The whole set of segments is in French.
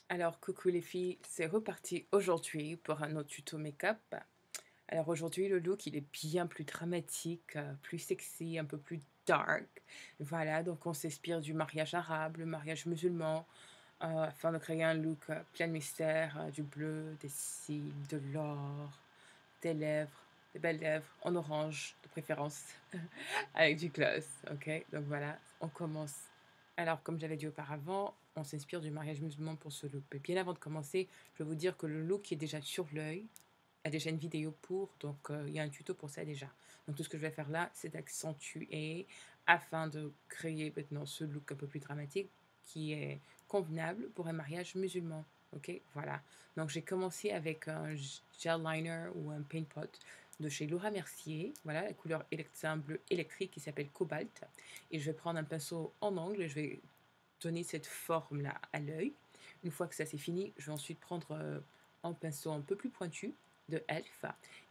Alors, coucou les filles, c'est reparti aujourd'hui pour un autre tuto make-up. Alors aujourd'hui, le look, il est bien plus dramatique, plus sexy, un peu plus dark. Voilà, donc on s'inspire du mariage arabe, le mariage musulman, afin de créer un look plein de mystère, du bleu, des cils, de l'or, des lèvres, des belles lèvres, en orange de préférence, avec du gloss, ok? Donc voilà, on commence. Alors, comme j'avais dit auparavant, on s'inspire du mariage musulman pour ce look. Mais bien avant de commencer, je vais vous dire que le look qui est déjà sur l'œil, a déjà une vidéo pour, donc il y a un tuto pour ça déjà. Donc tout ce que je vais faire là, c'est d'accentuer afin de créer maintenant ce look un peu plus dramatique qui est convenable pour un mariage musulman. Ok, voilà. Donc j'ai commencé avec un gel liner ou un paint pot de chez Laura Mercier. Voilà, la couleur c'est un bleu électrique qui s'appelle Cobalt. Et je vais prendre un pinceau en angle et je vais donner cette forme-là à l'œil. Une fois que ça c'est fini, je vais ensuite prendre un pinceau un peu plus pointu de Elf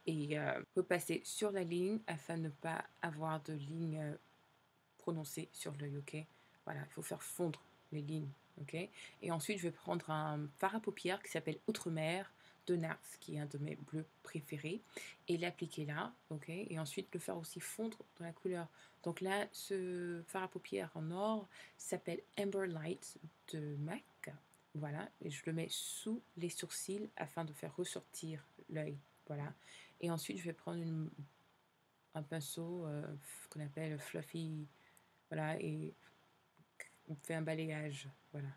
et repasser sur la ligne afin de ne pas avoir de ligne prononcée sur l'œil, ok? Voilà, il faut faire fondre les lignes, ok? Et ensuite, je vais prendre un fard à paupières qui s'appelle Outre-mer de Nars, qui est un de mes bleus préférés, et l'appliquer là, ok? Et ensuite, le faire aussi fondre dans la couleur. Donc là, ce fard à paupières en or s'appelle Amber Light de MAC. Voilà, et je le mets sous les sourcils afin de faire ressortir l'œil. Voilà. Et ensuite, je vais prendre un pinceau qu'on appelle fluffy. Voilà, et on fait un balayage. Voilà.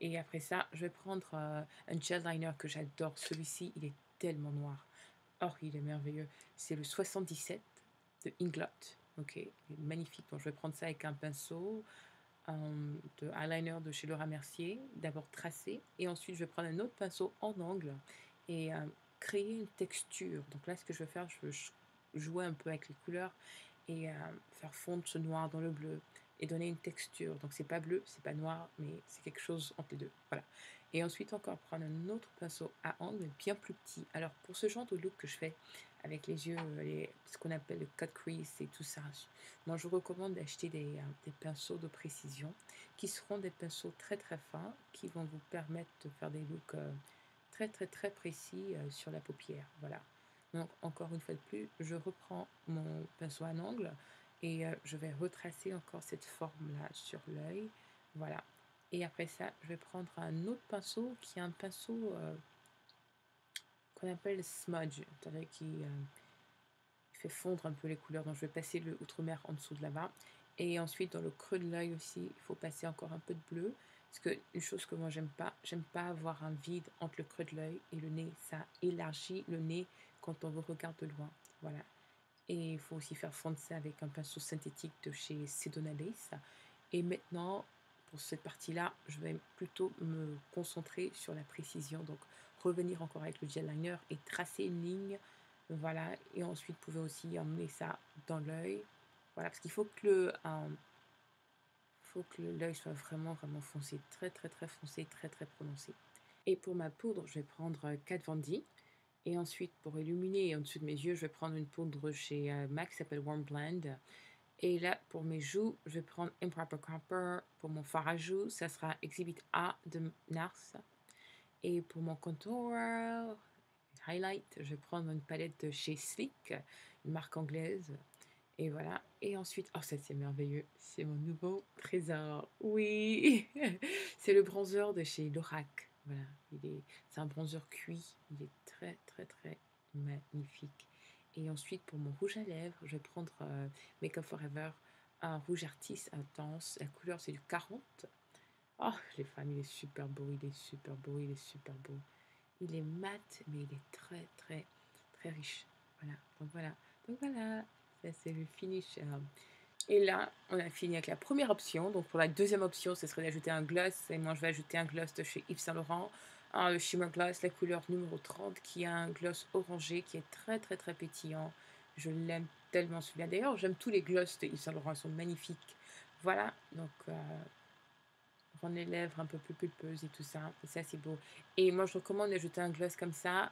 Et après ça, je vais prendre un gel liner que j'adore. Celui-ci, il est tellement noir. Oh, il est merveilleux. C'est le 77 de Inglot. Ok, il est magnifique. Donc, je vais prendre ça avec un pinceau de eyeliner de chez Laura Mercier, d'abord tracé, et ensuite je vais prendre un autre pinceau en angle et créer une texture. Donc là, ce que je vais faire, je vais jouer un peu avec les couleurs et faire fondre ce noir dans le bleu et donner une texture. Donc c'est pas bleu, c'est pas noir, mais c'est quelque chose entre les deux. Voilà. Et ensuite encore prendre un autre pinceau à angle bien plus petit. Alors pour ce genre de look que je fais avec les yeux, ce qu'on appelle le cut crease et tout ça, moi, je vous recommande d'acheter des pinceaux de précision qui seront des pinceaux très très fins qui vont vous permettre de faire des looks très très très précis sur la paupière. Voilà. Donc, encore une fois de plus, je reprends mon pinceau à angle et je vais retracer encore cette forme-là sur l'œil. Voilà. Et après ça, je vais prendre un autre pinceau qui est un pinceau qu'on appelle smudge, c'est-à-dire qui fait fondre un peu les couleurs. Donc je vais passer le outre-mer en dessous de là-bas. Et ensuite, dans le creux de l'œil aussi, il faut passer encore un peu de bleu. Parce que une chose que moi, j'aime pas avoir un vide entre le creux de l'œil et le nez. Ça élargit le nez quand on vous regarde de loin. Voilà. Et il faut aussi faire fondre ça avec un pinceau synthétique de chez Sedona Lace. Et maintenant, pour cette partie-là, je vais plutôt me concentrer sur la précision. Donc, revenir encore avec le gel liner et tracer une ligne. Voilà. Et ensuite, vous pouvez aussi emmener ça dans l'œil. Voilà. Parce qu'il faut que l'œil soit vraiment, vraiment foncé. Très, très, très foncé, très, très prononcé. Et pour ma poudre, je vais prendre Kat Von D. Et ensuite, pour illuminer en dessous de mes yeux, je vais prendre une poudre chez MAC qui s'appelle Warm Blend. Et là, pour mes joues, je vais prendre Improper Copper. Pour mon fard à joues, ça sera Exhibit A de NARS. Et pour mon contour, highlight, je vais prendre une palette de chez Sleek, une marque anglaise. Et voilà. Et ensuite, oh, ça c'est merveilleux. C'est mon nouveau trésor. Oui, c'est le bronzer de chez Lorac. Voilà. C'est un bronzer cuit. Il est très, très, très magnifique. Et ensuite, pour mon rouge à lèvres, je vais prendre Make Up Forever, un rouge artiste intense. La couleur, c'est du 40. Oh, les femmes, il est super beau, il est super beau, il est super beau. Il est mat, mais il est très, très, très riche. Voilà. Donc voilà. Donc voilà. Ça, c'est le finish. Et là, on a fini avec la première option. Donc pour la deuxième option, ce serait d'ajouter un gloss. Et moi, je vais ajouter un gloss de chez Yves Saint Laurent. Le Shimmer Gloss, la couleur numéro 30, qui a un gloss orangé qui est très, très, très pétillant. Je l'aime tellement celui-là. D'ailleurs, j'aime tous les gloss de Yves Saint Laurent. Ils sont magnifiques. Voilà. Donc, rendre les lèvres un peu plus pulpeuses et tout ça. Et ça, c'est beau. Et moi, je recommande d'ajouter un gloss comme ça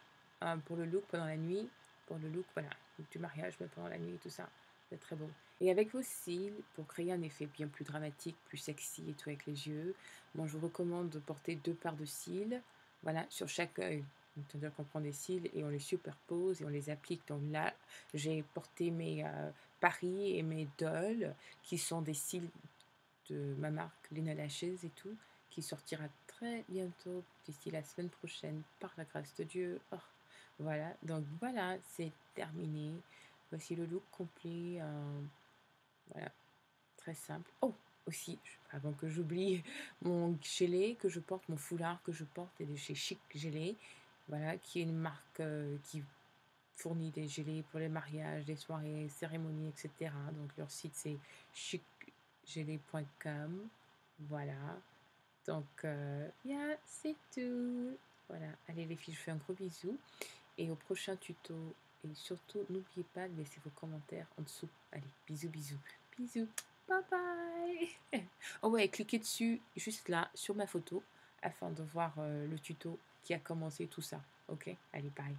pour le look pendant la nuit. Pour le look, voilà, du mariage, mais pendant la nuit et tout ça. C'est très beau. Et avec vos cils, pour créer un effet bien plus dramatique, plus sexy et tout avec les yeux, moi je vous recommande de porter 2 paires de cils, voilà, sur chaque œil. Donc c'est-à-dire qu'on prend des cils et on les superpose et on les applique. Donc là, j'ai porté mes, Paris et mes Dol, qui sont des cils de ma marque Lena Lashes et tout, qui sortira très bientôt, d'ici la semaine prochaine, par la grâce de Dieu. Oh, voilà, donc voilà, c'est terminé. Voici le look complet, voilà, très simple. Oh, aussi, avant que j'oublie, mon gilet que je porte, mon foulard que je porte est de chez Chic Gelé, voilà, qui est une marque qui fournit des gilets pour les mariages, des soirées, cérémonies, etc. Donc leur site c'est chicgelé.com. Voilà. Donc, yeah, c'est tout. Voilà. Allez les filles, je fais un gros bisou. Et au prochain tuto. Et surtout, n'oubliez pas de laisser vos commentaires en dessous. Allez, bisous, bisous. Bisous. Bye bye. Oh ouais, cliquez dessus, juste là, sur ma photo, afin de voir le tuto qui a commencé tout ça. Ok? Allez, bye.